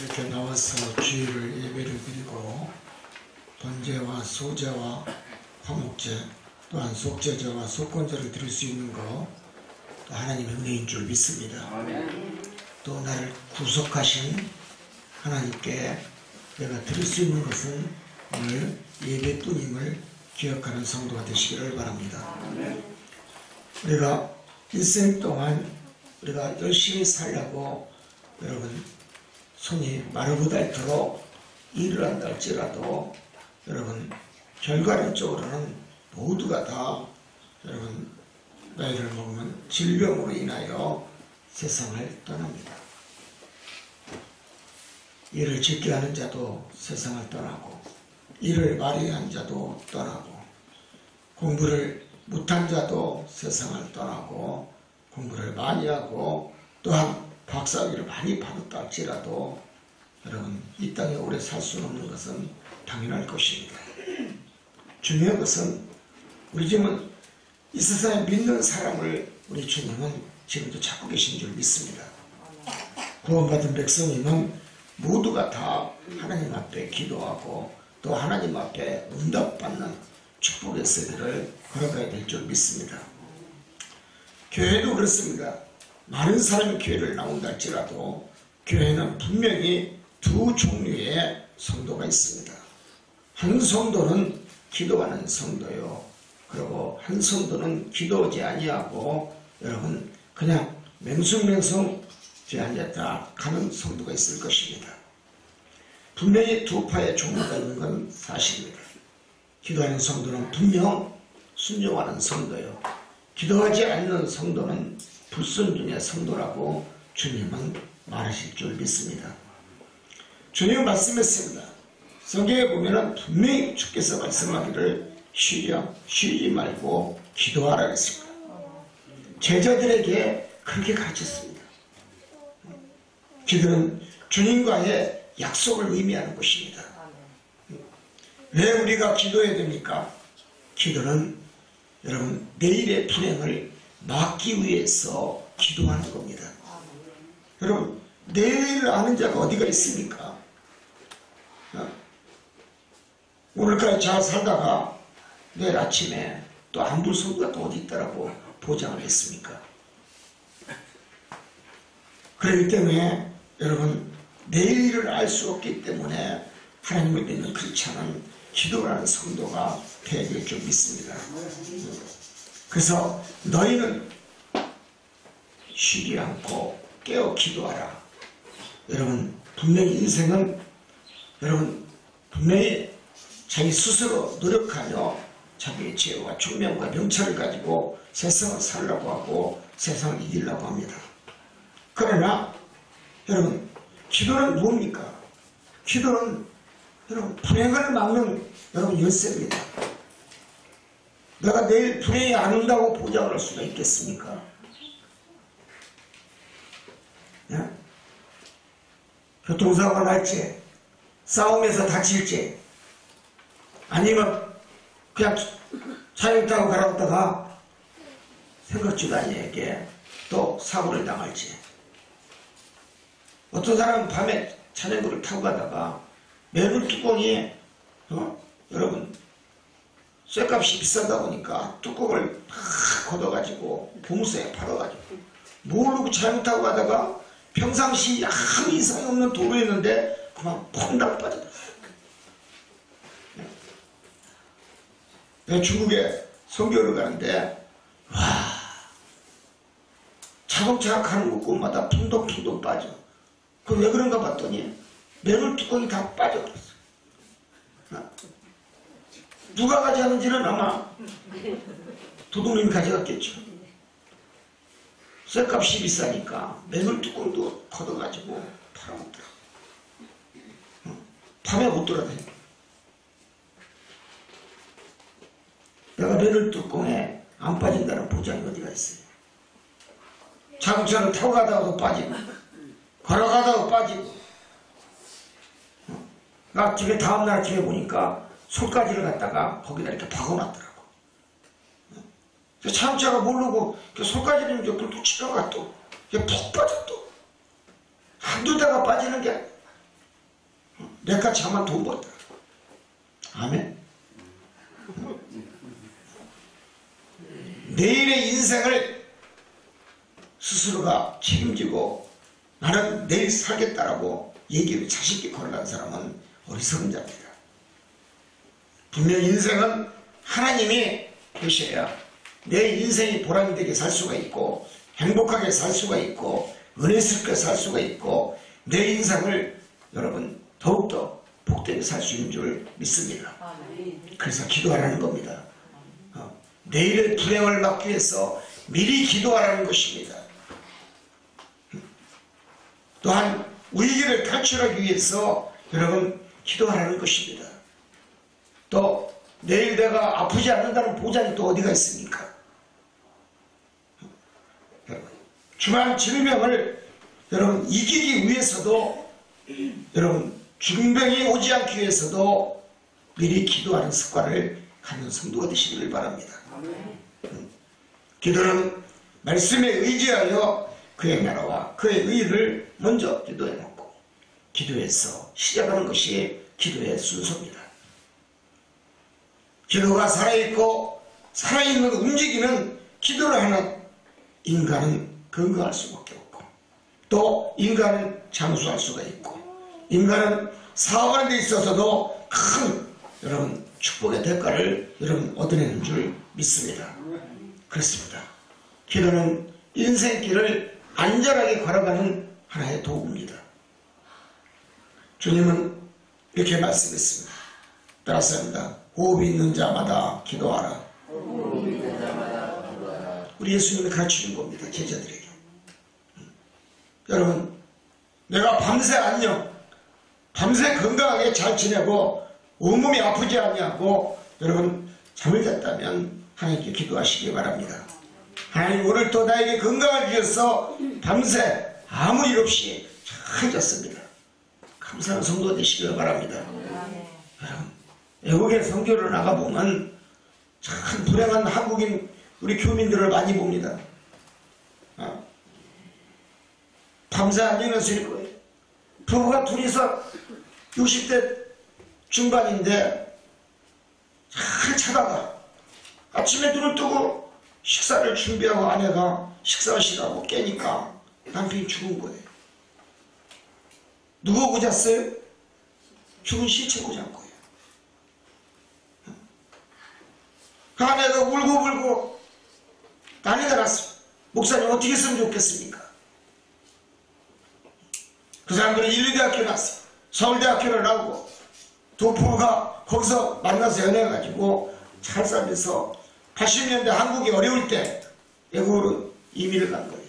이렇게 나와서 주일을 예배를 드리고 번제와 소제와 화목제 또한 속죄제와 속건제를 드릴 수 있는 것 또 하나님의 은혜인 줄 믿습니다. 또 나를 구속하신 하나님께 내가 드릴 수 있는 것은 오늘 예배뿐임을 기억하는 성도가 되시기를 바랍니다. 우리가 일생 동안 우리가 열심히 살려고 여러분 손이 마르고닳도록 일을 한다 할지라도 여러분 결과론적으로는 모두가 다 여러분 나이를 먹으면 질병으로 인하여 세상을 떠납니다. 일을 짓게 하는 자도 세상을 떠나고 일을 마리한 자도 떠나고 공부를 못한 자도 세상을 떠나고 공부를 많이 하고 또한 박사학위를 많이 받았다 할지라도 여러분 이 땅에 오래 살 수 없는 것은 당연할 것입니다. 중요한 것은 우리 집은 이 세상에 믿는 사람을 우리 주님은 지금도 찾고 계신 줄 믿습니다. 구원받은 백성이면 모두가 다 하나님 앞에 기도하고 또 하나님 앞에 응답받는 축복의 세대를 걸어가야 될 줄 믿습니다. 교회도 그렇습니다. 많은 사람이 교회를 나온다 할지라도 교회는 분명히 두 종류의 성도가 있습니다. 한 성도는 기도하는 성도요. 그리고 한 성도는 기도하지 아니하고 여러분 그냥 맹숭맹숭 뒤에 앉았다 가는 성도가 있을 것입니다. 분명히 두 파의 종류가 있는 건 사실입니다. 기도하는 성도는 분명 순종하는 성도요. 기도하지 않는 성도는 불순종의 성도라고 주님은 말하실 줄 믿습니다. 주님은 말씀했습니다. 성경에 보면 분명히 주께서 말씀하기를 쉬지 말고 기도하라 했습니다. 제자들에게 그렇게 가르쳤습니다. 기도는 주님과의 약속을 의미하는 것입니다. 왜 우리가 기도해야 됩니까? 기도는 여러분 내일의 불행을 막기 위해서 기도하는 겁니다. 여러분 내일을 아는 자가 어디가 있습니까? 오늘까지 잘 살다가 내일 아침에 또 안 볼 성도가 또 어디 있다라고 보장을 했습니까? 그렇기 때문에 여러분 내일을 알 수 없기 때문에 하나님을 믿는 크리스찬은 기도하는 성도가 되어야 될 줄 믿습니다. 그래서 너희는 쉬지 않고 깨어 기도하라. 여러분 분명히 인생은 여러분 분명히 자기 스스로 노력하며 자기의 지혜와 총명과 명철을 가지고 세상을 살려고 하고 세상을 이기려고 합니다. 그러나 여러분 기도는 뭡니까? 기도는 여러분 불행을 막는 여러분 열쇠입니다. 내가 내일 불행이 안 온다고 보장을 할 수가 있겠습니까? 네? 교통사고가 날지 싸움에서 다칠지 아니면 그냥 차를 타고 가라다가 생각지도 않게 또 사고를 당할지 어떤 사람은 밤에 자전거를 타고 가다가 매물 뚜껑이 여러분 쇠값이 비싸다 보니까 뚜껑을 막 걷어가지고 보무소에 팔아가지고 모르고 잘못하고 가다가 평상시 아무 이상이 없는 도로였는데 그만 펑당 빠져들었어요. 내가 중국에 선교를 가는데 와 자동차가 가는 곳마다 풍덩풍덩 빠져. 그 왜 그런가 봤더니 매물 뚜껑이 다 빠져버렸어. 누가 가져갔는지는 아마 도둑님이 가져갔겠죠. 쇠값이 비싸니까 매물 뚜껑도 걷어가지고 팔아먹더라고. 밤에 못 돌아다니고. 내가 매물 뚜껑에 안 빠진다는 보장이 어디가 있어요? 자동차를 타고 가다가도 빠지고 걸어가다가 빠지고 나 집에 다음날 아침에 보니까 손가지를 갖다가 거기다 이렇게 박아놨더라고. 자동차가 모르고 손가지를 옆으로 또 치다가 또 푹 빠져 또 한두 대가 빠지는 게 내같이 하면 돈 벌더라. 아멘. 내일의 인생을 스스로가 책임지고 나는 내일 살겠다라고 얘기를 자신있게 걸어가는 사람은 어리석은 자입니다. 분명 인생은 하나님이 계셔야 내 인생이 보람이 되게 살 수가 있고 행복하게 살 수가 있고 은혜스럽게 살 수가 있고 내 인생을 여러분 더욱더 복되게 살 수 있는 줄 믿습니다. 그래서 기도하라는 겁니다. 내일의 불행을 막기 위해서 미리 기도하라는 것입니다. 또한 위기를 탈출하기 위해서 여러분 기도하라는 것입니다. 또 내일 내가 아프지 않는다는 보장이 또 어디가 있습니까? 중한 질병을 여러분 이기기 위해서도 여러분 중병이 오지 않기 위해서도 미리 기도하는 습관을 갖는 성도가 되시길 바랍니다. 기도는 말씀에 의지하여 그의 나라와 그의 의를 먼저 기도해놓고 기도해서 시작하는 것이 기도의 순서입니다. 기도가 살아있고 살아있는 움직이는 기도를 하는 인간은 건강할 수밖에 없고 또 인간은 장수할 수가 있고 인간은 사업하는 데 있어서도 큰 여러분 축복의 대가를 여러분 얻어내는 줄 믿습니다. 그렇습니다. 기도는 인생길을 안전하게 걸어가는 하나의 도구입니다. 주님은 이렇게 말씀했습니다. 따라서 호흡이 있는 자마다 기도하라. 우리 예수님이 가르치는 겁니다. 제자들에게. 여러분 내가 밤새 안녕 밤새 건강하게 잘 지내고 온몸이 아프지 않냐고 여러분 잠을 잤다면 하나님께 기도하시기 바랍니다. 하나님 오늘 또 나에게 건강을 주셔서 밤새 아무 일 없이 잘 잤습니다. 감사한 성도가 되시길 바랍니다. 여러분 외국에 선교를 나가보면 참 불행한 한국인 우리 교민들을 많이 봅니다. 밤새 앉아있을 거예요. 부부가 둘이서 60대 중반인데 잘 자다가 아침에 눈을 뜨고 식사를 준비하고 아내가 식사하시라고 깨니까 남편이 죽은 거예요. 누구 오고 잤어요? 죽은 시체 오고 잔 거예요. 그 아내가 울고 난리가 났어요. 목사님 어떻게 했으면 좋겠습니까? 그 사람들은 인류대학교 나왔어요. 서울대학교를 나오고 두 부부가 거기서 만나서 연애해가지고 잘 살면서 80년대 한국이 어려울 때 외국으로 이민을 간 거예요.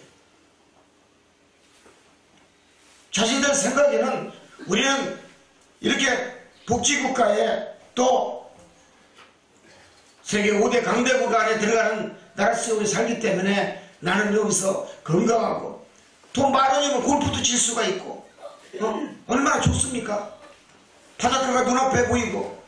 자신들 생각에는 우리는 이렇게 복지국가에 또 세계 5대 강대국 안에 들어가는 나라 속에 살기 때문에 나는 여기서 건강하고 돈 10,000원이면 골프도 칠 수가 있고 얼마나 좋습니까? 바닷가가 눈앞에 보이고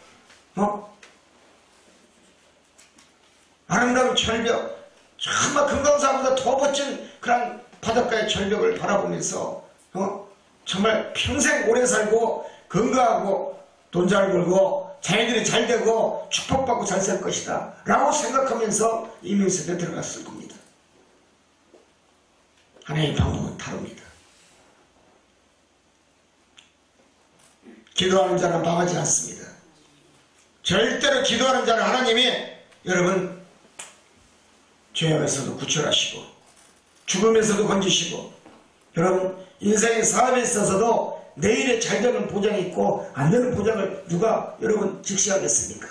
아름다운 절벽 정말 금강산보다 더 멋진 그런 바닷가의 절벽을 바라보면서 정말 평생 오래 살고 건강하고 돈 잘 벌고 자녀들이 잘 되고 축복받고 잘 살 것이다 라고 생각하면서 이민세대에 들어갔을 겁니다. 하나님의 방법은 다릅니다. 기도하는 자는 망하지 않습니다. 절대로 기도하는 자는 하나님이 여러분 죄악에서도 구출하시고 죽음에서도 건지시고 여러분 인생의 사업에 있어서도 내일에 잘 되는 보장이 있고 안 되는 보장을 누가 여러분 직시하겠습니까?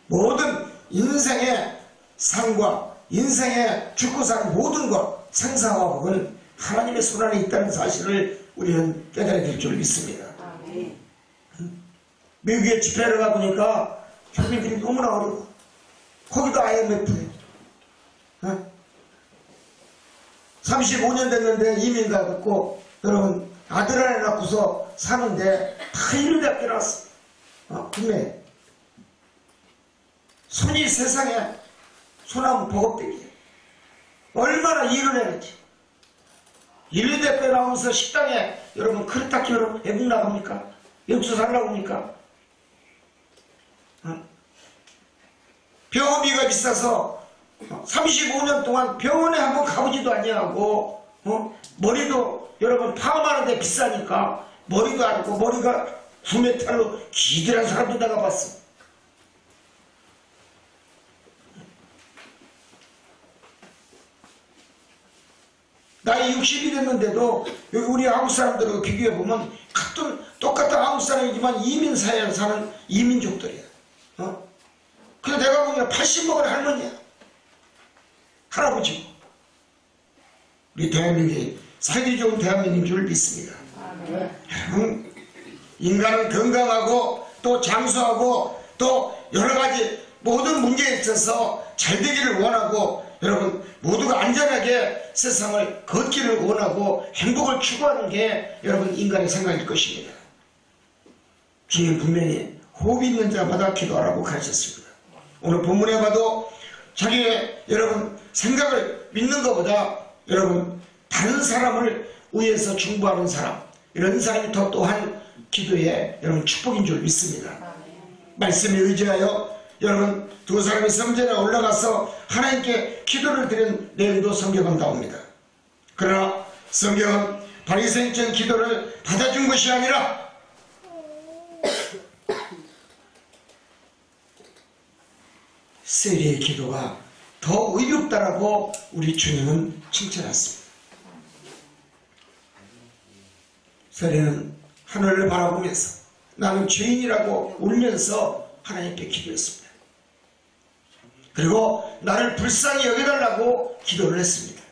모든 인생의 상과 인생의 죽고 사는 모든 것 생사화복은 하나님의 손 안에 있다는 사실을 우리는 깨달아야 될 줄 믿습니다. 미국에 집회를 가보니까 교민들이 너무나 어려워. 거기도 IMF에 35년 됐는데 이민 가갖고 여러분 아들 하나 낳고서 사는데 다 인류대학교 나왔어. 국내 손이 세상에 소나무 버겁대기 얼마나 일을 해야지. 인류대학교 나오면서 식당에 여러분 그릇 닦기 여러분 외국 나갑니까? 육수 살라고 합니까? 병원비가 비싸서 35년 동안 병원에 한번 가보지도 아니하고 머리도 여러분 파마하는데 비싸니까 머리도 안 하고 머리가 구메탈로 기들한 사람도 나가봤어. 나이 60이 됐는데도 여기 우리 한국 사람들하고 비교해보면 똑같은 한국 사람이지만 이민사회에 사는 이민족들이야. 근데 내가 보기엔 80 먹은 할머니야. 할아버지고. 우리 대한민국이 살기 좋은 대한민국인 줄 믿습니다. 인간은 건강하고 또 장수하고 또 여러가지 모든 문제에 있어서 잘 되기를 원하고 여러분 모두가 안전하게 세상을 걷기를 원하고 행복을 추구하는 게 여러분 인간의 생각일 것입니다. 주님 분명히 호흡 있는 자마다 기도하라고 가르쳤습니다. 오늘 본문에 봐도 자기의 여러분 생각을 믿는 것보다 여러분 다른 사람을 위해서 중보하는 사람, 이런 사람이 더 또한 기도에 여러분 축복인 줄 믿습니다. 말씀에 의지하여 여러분 두 사람이 성전에 올라가서 하나님께 기도를 드린 내용도 성경은 나옵니다. 그러나 성경은 바리새인적인 기도를 받아준 것이 아니라 세리의 기도가 더 의롭다라고 우리 주님은 칭찬했습니다. 세리는 하늘을 바라보면서 나는 죄인이라고 울면서 하나님께 기도했습니다. 그리고 나를 불쌍히 여겨달라고 기도를 했습니다.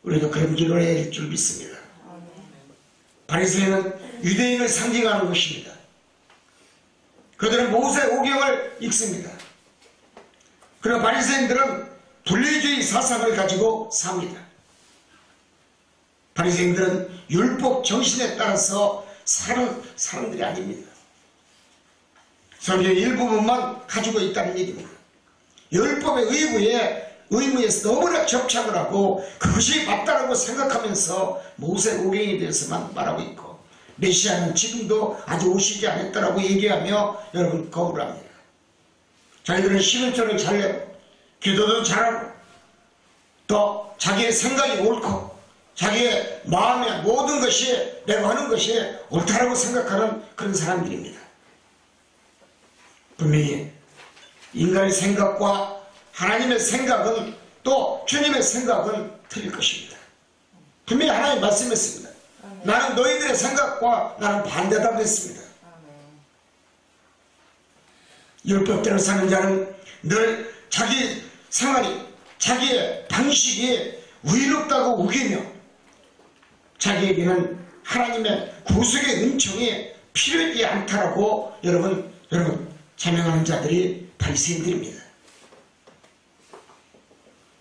우리도 그런 기도를 해야 할 줄 믿습니다. 바리새인은 유대인을 상징하는 것입니다. 그들은 모세 오경을 읽습니다. 그러나 바리새인들은 분리주의 사상을 가지고 삽니다. 바리새인들은 율법 정신에 따라서 사는 사람들이 아닙니다. 성경의 일부분만 가지고 있다는 얘기입니다. 율법의 의무에서 너무나 접착을 하고 그것이 맞다라고 생각하면서 모세 오경에 대해서만 말하고 있고 메시아는 지금도 아직 오시지 않았다라고 얘기하며 여러분 거부를 합니다. 자기들은 11조를 잘 내고 기도도 잘하고 또 자기의 생각이 옳고 자기의 마음의 모든 것이 내가 하는 것이 옳다라고 생각하는 그런 사람들입니다. 분명히 인간의 생각과 하나님의 생각은 또 주님의 생각은 틀릴 것입니다. 분명히 하나님 말씀했습니다. 나는 너희들의 생각과 나는 반대다 그랬습니다. 율법대로 사는 자는 늘 자기 생활이 자기의 방식이 의롭다고 우기며 자기에게는 하나님의 구속의 은총이 필요하지 않다라고 여러분 자명하는 자들이 바리새인들입니다.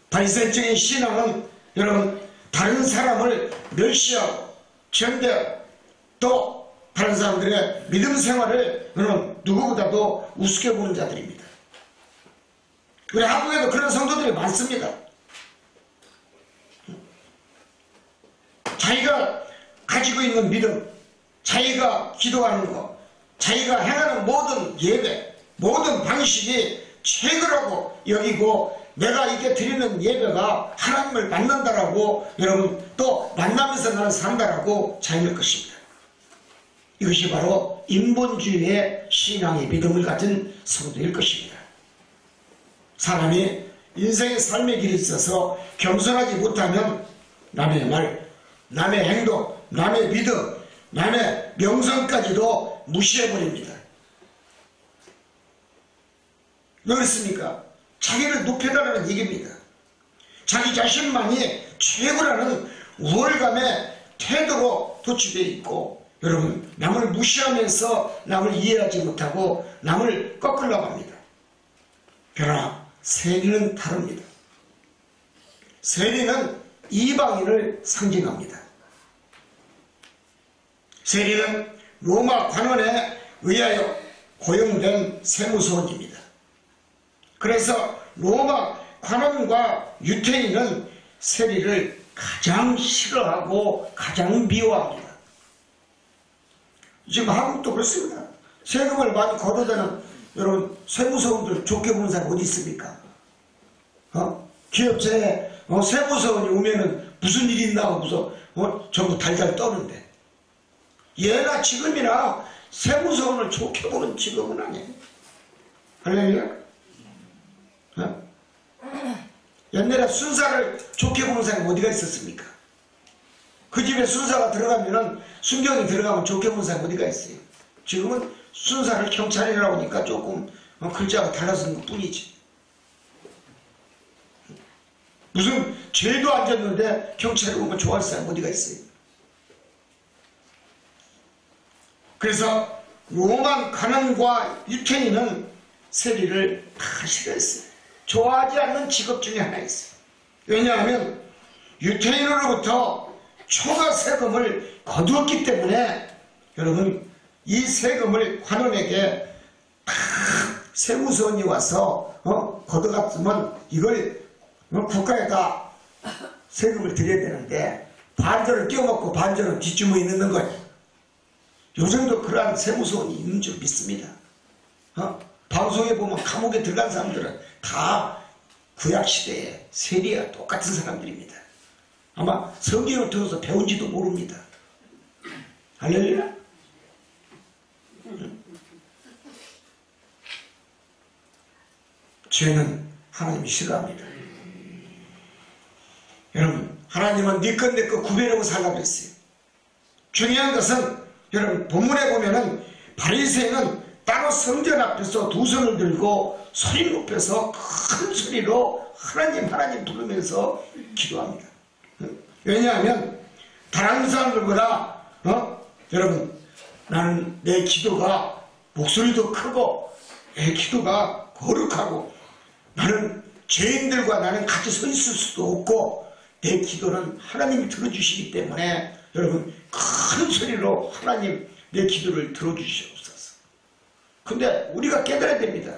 바리새인적인 신앙은 여러분 다른 사람을 멸시하고 견뎌 또 다른 사람들의 믿음 생활을 여러분 누구보다도 우습게 보는 자들입니다. 우리 한국에도 그런 성도들이 많습니다. 자기가 가지고 있는 믿음, 자기가 기도하는 것, 자기가 행하는 모든 예배, 모든 방식이 최고라고 여기고 내가 이렇게 드리는 예배가 하나님을 만난다라고 여러분 또 만나면서 나는 산다라고 자인할 것입니다. 이것이 바로 인본주의의 신앙의 믿음을 가진 성도일 것입니다. 사람이 인생의 삶의 길에 있어서 겸손하지 못하면 남의 말, 남의 행동, 남의 믿음, 남의 명성까지도 무시해버립니다. 왜 그렇습니까? 자기를 높여달라는 얘기입니다. 자기 자신만이 최고라는 우월감의 태도로 도취되어 있고 여러분 남을 무시하면서 남을 이해하지 못하고 남을 꺾으려고 합니다. 그러나 세리는 다릅니다. 세리는 이방인을 상징합니다. 세리는 로마 관원에 의하여 고용된 세무서원입니다. 그래서 로마 관원과 유태인은 세리를 가장 싫어하고 가장 미워합니다. 지금 한국도 그렇습니다. 세금을 많이 걷어대는 여러분 세무서원들 좋게 보는 사람 어디 있습니까? 기업체에 세무서원이 오면은 무슨 일이 있나 하고서 전부 달달 떠는데, 예나 지금이나 세무서원을 좋게 보는 직업은 아니에요. 할렐루야? 옛날에 순사를 좋게 보는 사람이 어디가 있었습니까? 그 집에 순사가 들어가면은, 순경이 들어가면 좋게 보는 사람이 어디가 있어요? 지금은 순사를 경찰이라고 하니까 조금 글자가 달라지는 것 뿐이지. 무슨 죄도 안 졌는데 경찰이 오면 좋아할 사람 어디가 있어요? 그래서 오만 가난과 유태인은 세리를 다 싫어했어요. 좋아하지 않는 직업 중에 하나 있어요. 왜냐하면 유태인으로부터 초과 세금을 거두었기 때문에, 여러분 이 세금을 관원에게 다 세무서원이 와서 걷어갔으면 이걸 국가에다 세금을 드려야 되는데 반절을 띄워먹고 반절은 뒷주머니에 넣는 거예요. 요즘도 그러한 세무서원이 있는 줄 믿습니다. 방송에 보면 감옥에 들어간 사람들은 다 구약시대의 세리와 똑같은 사람들입니다. 아마 성경을 통해서 배운지도 모릅니다. 할렐루야? 죄는 하나님이 싫어합니다. 여러분, 하나님은 네 것 내 것 구별하고 살라고 했어요. 중요한 것은 여러분 본문에 보면은 바리새인은 따로 성전 앞에서 두 손을 들고 소리 높여서 큰 소리로 하나님 부르면서 기도합니다. 왜냐하면 다른 사람들보다 여러분 나는 내 기도가 목소리도 크고 내 기도가 거룩하고 나는 죄인들과 나는 같이 서 있을 수도 없고 내 기도는 하나님이 들어주시기 때문에 여러분 큰 소리로 하나님 내 기도를 들어주시옵소서. 근데 우리가 깨달아야 됩니다.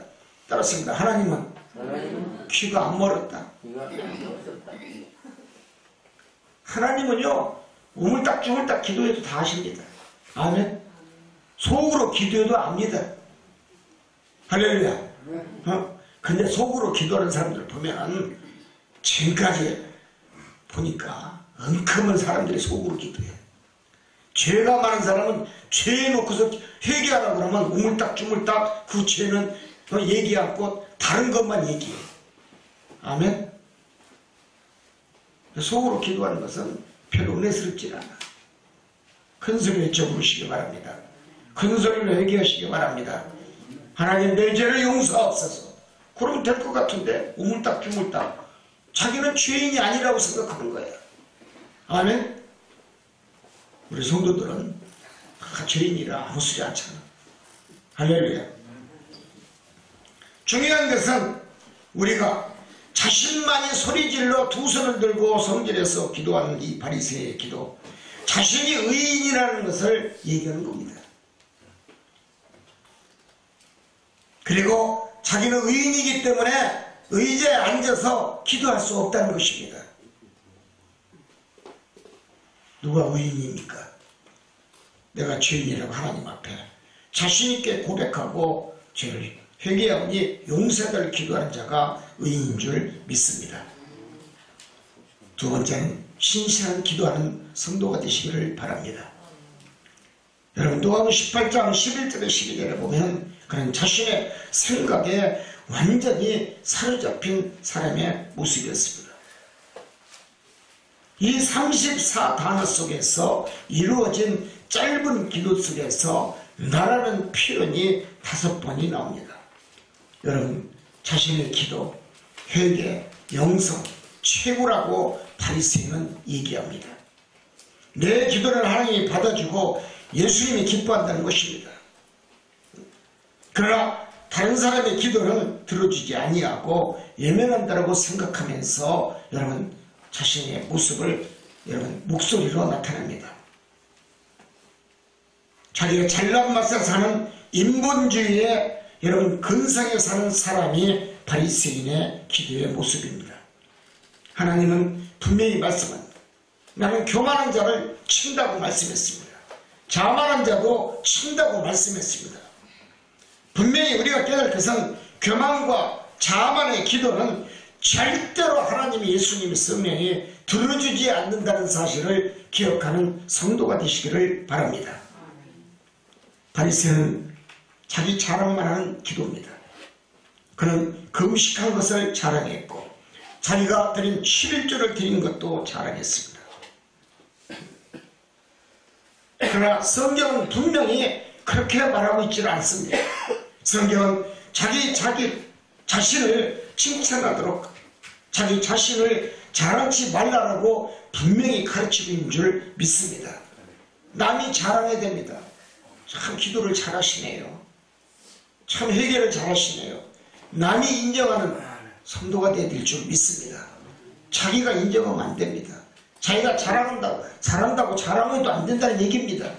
따랐습니다. 하나님은 귀가 안 멀었다. 하나님은요 우물딱 기도해도 다 하십니다. 아멘. 속으로 기도해도 압니다. 할렐루야. 근데 속으로 기도하는 사람들 보면 지금까지 보니까 은큼한 사람들이 속으로 기도해. 죄가 많은 사람은 죄 놓고서 회개하라고 그러면 우물딱 그 죄는 얘기 않고 다른 것만 얘기해. 아멘. 속으로 기도하는 것은 별로 은혜스럽지 않아. 큰 소리로 외쳐부르시기 바랍니다. 큰 소리로 회개하시기 바랍니다. 하나님 내 죄를 용서하옵소서. 그러면 될 것 같은데 우물딱 자기는 죄인이 아니라고 생각하는 거예요. 아멘. 우리 성도들은 죄인이라 아무 소리 않잖아. 할렐루야. 중요한 것은 우리가 자신만이 소리질러 두 손을 들고 성전에서 기도하는 이 바리새의 기도, 자신이 의인이라는 것을 얘기하는 겁니다. 그리고 자기는 의인이기 때문에 의자에 앉아서 기도할 수 없다는 것입니다. 누가 의인입니까? 내가 죄인이라고 하나님 앞에 자신있게 고백하고 죄를 회개하오니 용서를 기도하는 자가 의인인 줄 믿습니다. 두 번째는 신실한 기도하는 성도가 되시기를 바랍니다. 여러분 누가복음 18장 11절에 12절에 보면 그는 자신의 생각에 완전히 사로잡힌 사람의 모습이었습니다. 이 34단어 속에서 이루어진 짧은 기도 속에서 나라는 표현이 5번이 나옵니다. 여러분 자신의 기도, 회개, 영성 최고라고 바리새인은 얘기합니다. 내 기도를 하나님이 받아주고 예수님이 기뻐한다는 것입니다. 그러나 다른 사람의 기도는 들어주지 아니하고 예면한다고 생각하면서 여러분 자신의 모습을 여러분 목소리로 나타냅니다. 자기가 잘난 맛에 사는 인본주의에 여러분 근성에 사는 사람이 바리새인의 기도의 모습입니다. 하나님은 분명히 말씀합니다. 나는 교만한 자를 친다고 말씀했습니다. 자만한 자도 친다고 말씀했습니다. 분명히 우리가 깨달을 것은 교만과 자만의 기도는 절대로 하나님의 예수님의 성령이 들어주지 않는다는 사실을 기억하는 성도가 되시기를 바랍니다. 바리새인은 자기 자랑만 하는 기도입니다. 그는 금식한 것을 자랑했고 자기가 드린 11조를 드린 것도 자랑했습니다. 그러나 성경은 분명히 그렇게 말하고 있지는 않습니다. 성경은 자기 자신을 칭찬하도록 자기 자신을 자랑치 말라라고 분명히 가르치고 있는 줄 믿습니다. 남이 자랑해야 됩니다. 참 기도를 잘하시네요. 참 회개를 잘하시네요. 남이 인정하는 성도가 되어야 될 줄 믿습니다. 자기가 인정하면 안 됩니다. 자기가 잘한다고 자랑해도 안 된다는 얘기입니다.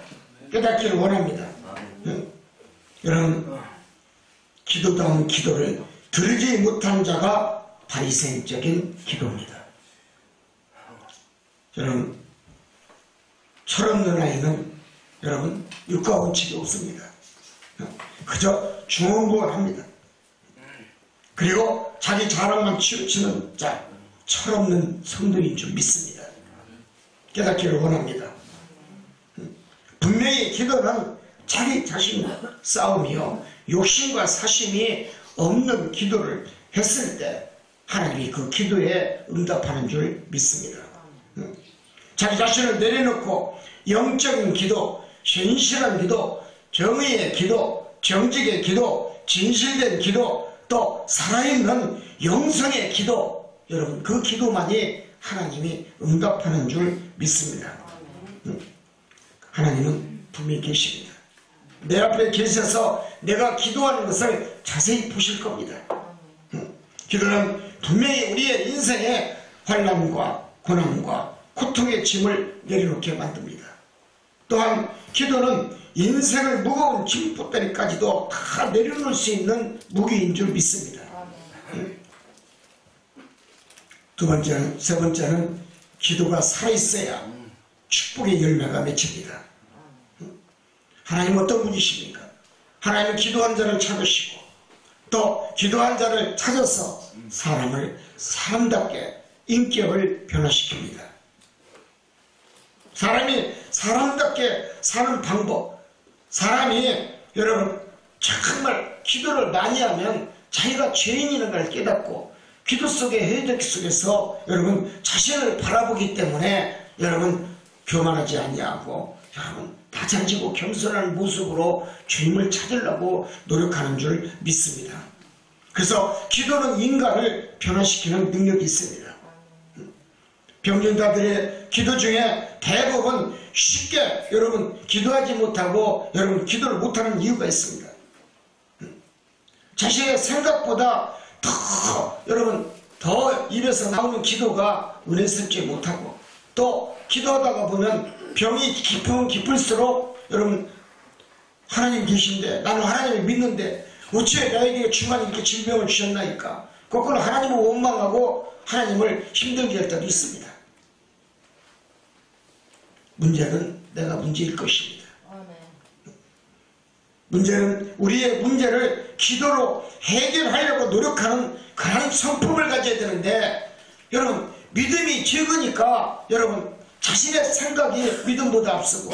깨닫기를 원합니다. 여러분, 기도다운 기도를 들지 못한 자가 바리새인적인 기도입니다. 여러분, 철없는 아이는 여러분 육과 원칙이 없습니다. 그저 중언부언합니다. 그리고 자기 자랑만 치우치는 자, 철없는 성도인 줄 믿습니다. 깨닫기를 원합니다. 분명히 기도는 자기 자신과 싸움이요 욕심과 사심이 없는 기도를 했을 때 하나님이 그 기도에 응답하는 줄 믿습니다. 자기 자신을 내려놓고 영적인 기도, 신실한 기도, 정의의 기도, 정직의 기도, 진실된 기도, 또 살아있는 영성의 기도, 여러분 그 기도만이 하나님이 응답하는 줄 믿습니다. 하나님은 분명히 계십니다. 내 앞에 계셔서 내가 기도하는 것을 자세히 보실 겁니다. 기도는 분명히 우리의 인생에 환난과 고난과 고통의 짐을 내려놓게 만듭니다. 또한 기도는 인생을 무거운 짐부터리까지도 다 내려놓을 수 있는 무기인 줄 믿습니다. 세 번째는 기도가 살아있어야 축복의 열매가 맺힙니다. 하나님 어떤 분이십니까? 하나님은 기도한 자를 찾으시고 또 기도한 자를 찾아서 사람을 사람답게 인격을 변화시킵니다. 사람이 사람답게 사는 방법, 사람이 여러분 정말 기도를 많이 하면 자기가 죄인이라는 걸 깨닫고 기도 속의 회적 속에서 여러분 자신을 바라보기 때문에 여러분 교만하지 아니하고 여러분 다장지고 겸손한 모습으로 주님을 찾으려고 노력하는 줄 믿습니다. 그래서 기도는 인간을 변화시키는 능력이 있습니다. 병진자들의 기도 중에 대부분 쉽게 여러분 기도하지 못하고 여러분 기도를 못하는 이유가 있습니다. 자신의 생각보다 여러분 더 입에서 나오는 기도가 은혜스럽지 못하고 또 기도하다가 보면 병이 깊으면 깊을수록 여러분 하나님 계신데 나는 하나님을 믿는데 어찌 나에게 중간에 이렇게 질병을 주셨나이까 거꾸로 하나님을 원망하고 하나님을 힘들게 할 때도 있습니다. 문제는 내가 문제일 것입니다. 문제는 우리의 문제를 기도로 해결하려고 노력하는 그런 성품을 가져야 되는데 여러분 믿음이 적으니까 여러분 자신의 생각이 믿음보다 앞서고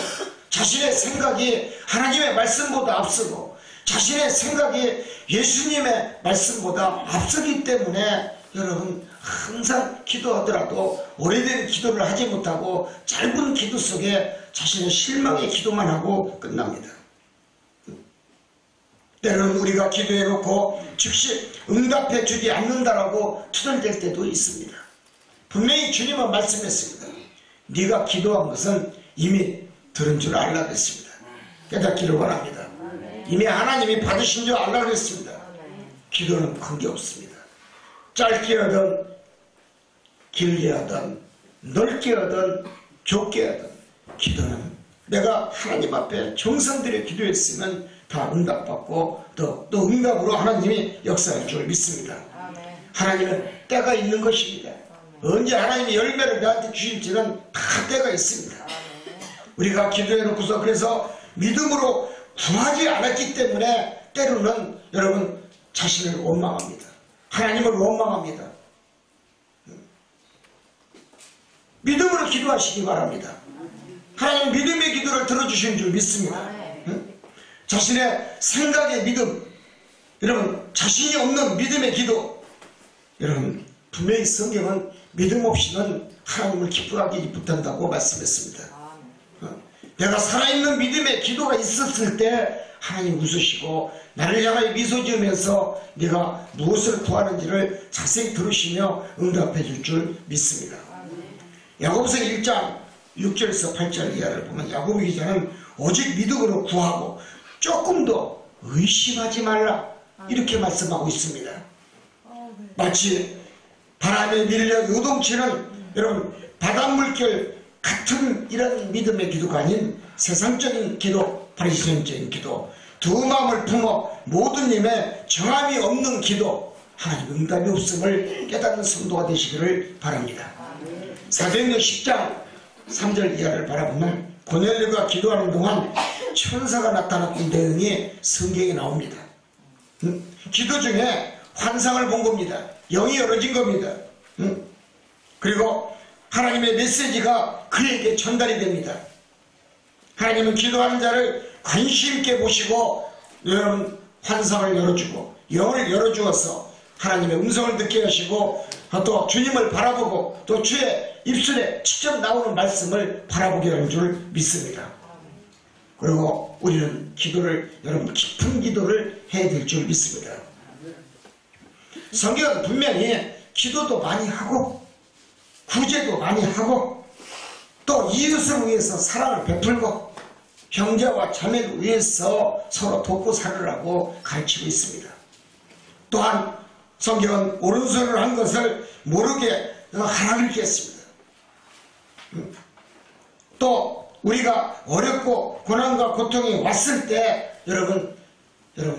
자신의 생각이 하나님의 말씀보다 앞서고 자신의 생각이 예수님의 말씀보다 앞서기 때문에 여러분 항상 기도하더라도 오래된 기도를 하지 못하고 짧은 기도 속에 자신의 실망의 기도만 하고 끝납니다. 때로는 우리가 기도해놓고 즉시 응답해 주지 않는다라고 투덜댈 때도 있습니다. 분명히 주님은 말씀했습니다. 네가 기도한 것은 이미 들은 줄 알라 그랬습니다. 깨닫기를 원합니다. 이미 하나님이 받으신 줄 알라 그랬습니다. 기도는 관계 없습니다. 짧게 하든 길게 하든 넓게 하든 좁게 하든 기도는 내가 하나님 앞에 정성 들여 기도했으면 다 응답받고 또 응답으로 하나님이 역사할 줄 믿습니다. 하나님은 때가 있는 것입니다. 언제 하나님이 열매를 나한테 주실지는 다 때가 있습니다. 우리가 기도해놓고서 그래서 믿음으로 구하지 않았기 때문에 때로는 여러분 자신을 원망합니다. 하나님을 원망합니다. 믿음으로 기도하시기 바랍니다. 하나님 믿음의 기도를 들어주신 줄 믿습니다. 자신의 생각의 믿음, 여러분 자신이 없는 믿음의 기도, 여러분 분명히 성경은 믿음 없이는 하나님을 기쁘하게 못한다고 말씀했습니다. 내가 살아있는 믿음의 기도가 있었을 때 하나님 웃으시고 나를 향하여 미소 지으면서 네가 무엇을 구하는지를 자세히 들으시며 응답해 줄 줄 믿습니다. 야고보서 1장 6절에서 8절 이하를 보면 야고보 기자는 오직 믿음으로 구하고 조금 더 의심하지 말라 이렇게 말씀하고 있습니다. 마치 바람에 밀려 요동치는 여러분 바닷물결 같은 이런 믿음의 기도가 아닌 세상적인 기도, 바리새인적인 기도, 두 마음을 품어 모든 힘에 정함이 없는 기도, 하나님 응답이 없음을 깨닫는 성도가 되시기를 바랍니다. 사도행전 10장 3절 이하를 바라보면 고넬료가 기도하는 동안 천사가 나타났던 내용이 성경에 나옵니다. 기도 중에 환상을 본 겁니다. 영이 열어진 겁니다. 그리고 하나님의 메시지가 그에게 전달이 됩니다. 하나님은 기도하는 자를 관심 있게 보시고 여러분 환상을 열어주고 영을 열어주어서 하나님의 음성을 듣게 하시고 또 주님을 바라보고 또 주의 입술에 직접 나오는 말씀을 바라보게 하는 줄 믿습니다. 그리고 우리는 기도를 여러분 깊은 기도를 해야 될 줄 믿습니다. 성경은 분명히 기도도 많이 하고 구제도 많이 하고 또 이웃을 위해서 사랑을 베풀고 형제와 자매를 위해서 서로 돕고 살으라고 가르치고 있습니다. 또한 성경은 오른손으로 한 것을 모르게 하나님께 했습니다. 또 우리가 어렵고 고난과 고통이 왔을 때 여러분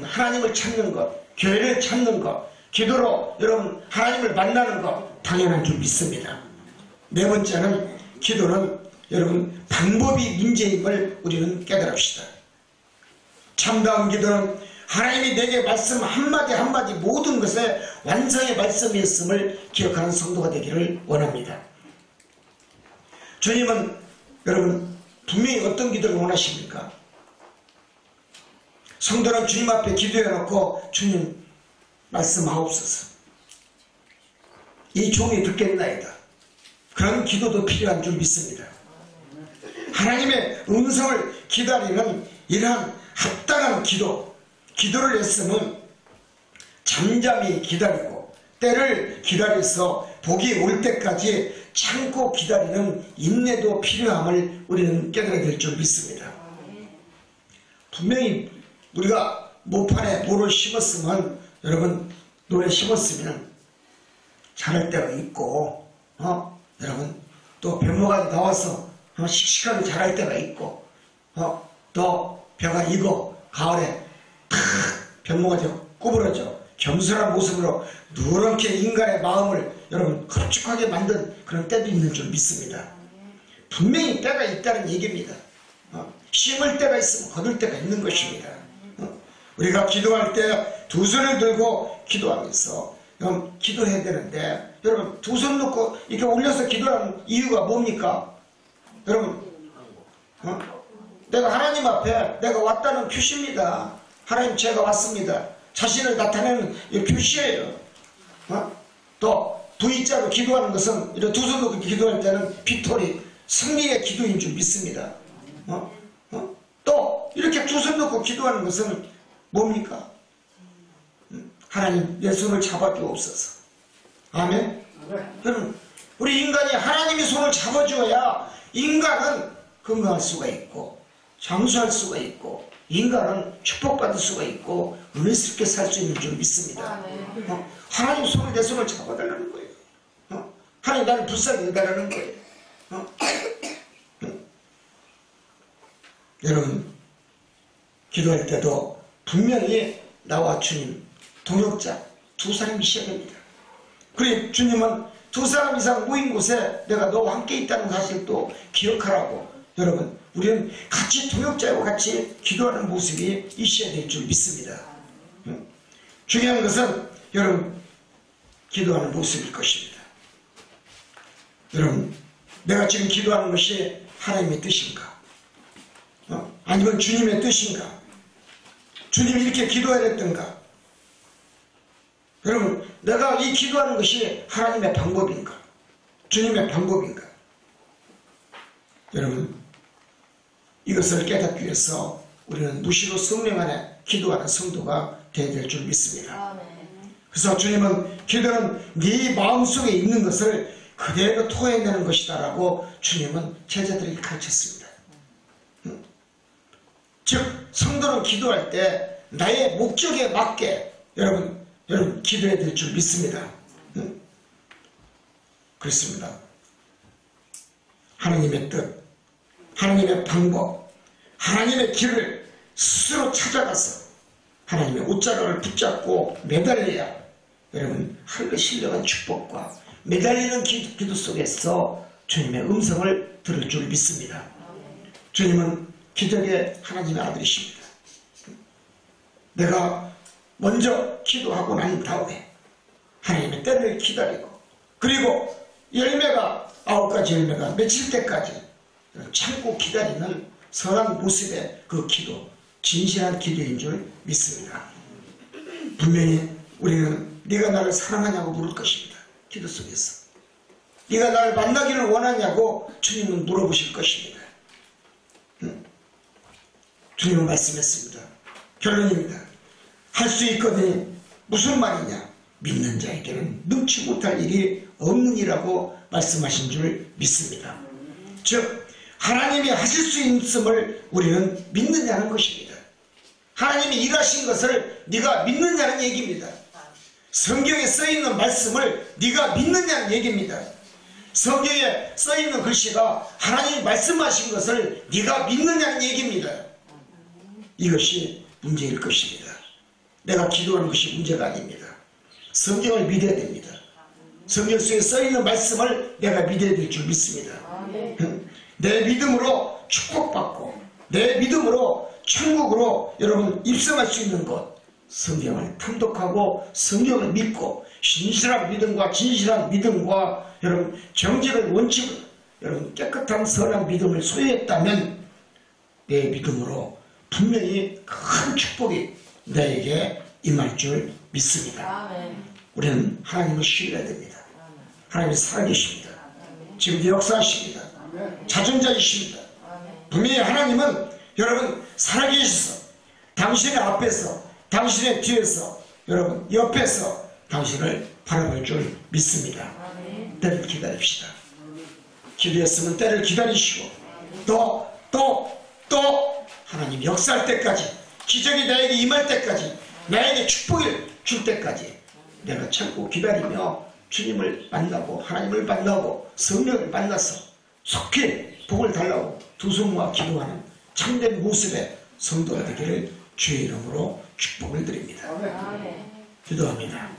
하나님을 찾는 것, 교회를 찾는 것, 기도로 여러분 하나님을 만나는 것 당연한 줄 믿습니다. 네 번째는 기도는 여러분 방법이 문제임을 우리는 깨달읍시다. 참다운 기도는 하나님이 내게 말씀 한마디 한마디 모든 것에 완성의 말씀이었음을 기억하는 성도가 되기를 원합니다. 주님은 여러분 분명히 어떤 기도를 원하십니까? 성도는 주님 앞에 기도해놓고 주님 말씀하옵소서, 이 종이 듣겠나이다, 그런 기도도 필요한 줄 믿습니다. 하나님의 음성을 기다리는 이러한 합당한 기도를 했으면 잠잠히 기다리고 때를 기다려서 복이 올 때까지 참고 기다리는 인내도 필요함을 우리는 깨달아야 될 줄 믿습니다. 분명히 우리가 모판에 뭐를 심었으면 여러분 노래 심었으면 자랄 때가 있고 여러분 또 벼모가 나와서 씩씩하게 자랄 때가 있고 또 벼가 익어 가을에 탁 벼모가 구부러져 겸손한 모습으로 누렇게 인간의 마음을 여러분 걸쭉하게 만든 그런 때도 있는 줄 믿습니다. 분명히 때가 있다는 얘기입니다. 심을 때가 있으면 거둘 때가 있는 것입니다. 우리가 기도할 때 두 손을 들고 기도하면서 기도해야 되는데 여러분 두 손 놓고 이렇게 올려서 기도하는 이유가 뭡니까? 여러분 내가 하나님 앞에 내가 왔다는 표시입니다. 하나님 제가 왔습니다. 자신을 나타내는 표시예요. 또 V자로 기도하는 것은 이렇게 두 손 놓고 기도할 때는 빅토리 승리의 기도인 줄 믿습니다. 또 이렇게 두 손 놓고 기도하는 것은 뭡니까? 하나님 내 손을 잡아주옵소서. 아멘. 여러분 우리 인간이 하나님의 손을 잡아주어야 인간은 건강할 수가 있고 장수할 수가 있고 인간은 축복받을 수가 있고 은혜스럽게 살 수 있는 줄 믿습니다. 하나님 손을 내 손을 잡아달라는 거예요. 하나님 나를 불쌍히 여달라는 거예요. 여러분 기도할 때도 분명히 나와 주님 동역자 두 사람이 있어야 됩니다. 그리고 주님은 두 사람 이상 모인 곳에 내가 너와 함께 있다는 사실도 기억하라고 여러분 우리는 같이 동역자와 같이 기도하는 모습이 있어야 될 줄 믿습니다. 중요한 것은 여러분 기도하는 모습일 것입니다. 여러분 내가 지금 기도하는 것이 하나님의 뜻인가? 아니면 주님의 뜻인가? 주님이 이렇게 기도해야 됐던가? 여러분 내가 이 기도하는 것이 하나님의 방법인가? 주님의 방법인가? 여러분 이것을 깨닫기 위해서 우리는 무시로 성령 안에 기도하는 성도가 되어야 될 줄 믿습니다. 그래서 주님은 기도는 네 마음속에 있는 것을 그대로 토해내는 것이다 라고 주님은 제자들에게 가르쳤습니다. 즉 성도는 기도할 때 나의 목적에 맞게 여러분 기도해야 될 줄 믿습니다. 그렇습니다. 하나님의 뜻, 하나님의 방법, 하나님의 길을 스스로 찾아가서 하나님의 옷자락을 붙잡고 매달려야 여러분 하늘의 신령한 축복과 매달리는 기도 속에서 주님의 음성을 들을 줄 믿습니다. 주님은 기적의 하나님의 아들이십니다. 내가 먼저 기도하고 난 다음에 하나님의 때를 기다리고 그리고 열매가 9가지 열매가 맺힐 때까지 참고 기다리는 선한 모습의 그 기도, 진실한 기도인 줄 믿습니다. 분명히 우리는 네가 나를 사랑하냐고 물을 것입니다. 기도 속에서 네가 나를 만나기를 원하냐고 주님은 물어보실 것입니다. 주님은 말씀했습니다. 결론입니다. 할 수 있거든요. 무슨 말이냐? 믿는 자에게는 능치 못할 일이 없느니라고 말씀하신 줄 믿습니다. 즉 하나님이 하실 수 있음을 우리는 믿느냐는 것입니다. 하나님이 일하신 것을 네가 믿느냐는 얘기입니다. 성경에 써있는 말씀을 네가 믿느냐는 얘기입니다. 성경에 써있는 글씨가 하나님이 말씀하신 것을 네가 믿느냐는 얘기입니다. 이것이 문제일 것입니다. 내가 기도하는 것이 문제가 아닙니다. 성경을 믿어야 됩니다. 성경 속에 써있는 말씀을 내가 믿어야 될 줄 믿습니다. 내 믿음으로 축복받고 내 믿음으로 천국으로 여러분 입성할 수 있는 것, 성경을 탐독하고 성경을 믿고 신실한 믿음과 진실한 믿음과 여러분 정직을 원칙을 여러분 깨끗한 선한 믿음을 소유했다면 내 믿음으로 분명히 큰 축복이 나에게 임할 줄 믿습니다. 우리는 하나님을 신뢰해야 됩니다. 하나님이 살아계십니다. 지금도 역사하십니다. 자존자이십니다. 분명히 하나님은 여러분 살아계셔서 당신의 앞에서 당신의 뒤에서 여러분 옆에서 당신을 바라볼 줄 믿습니다. 때를 기다립시다. 기도했으면 때를 기다리시고 또 하나님 역사할 때까지 기적이 나에게 임할 때까지 나에게 축복을 줄 때까지 내가 참고 기다리며 주님을 만나고 하나님을 만나고 성령을 만나서 속히 복을 달라고 두 손 모아 기도하는 참된 모습의 성도가 되기를 주의 이름으로 축복을 드립니다. 기도합니다.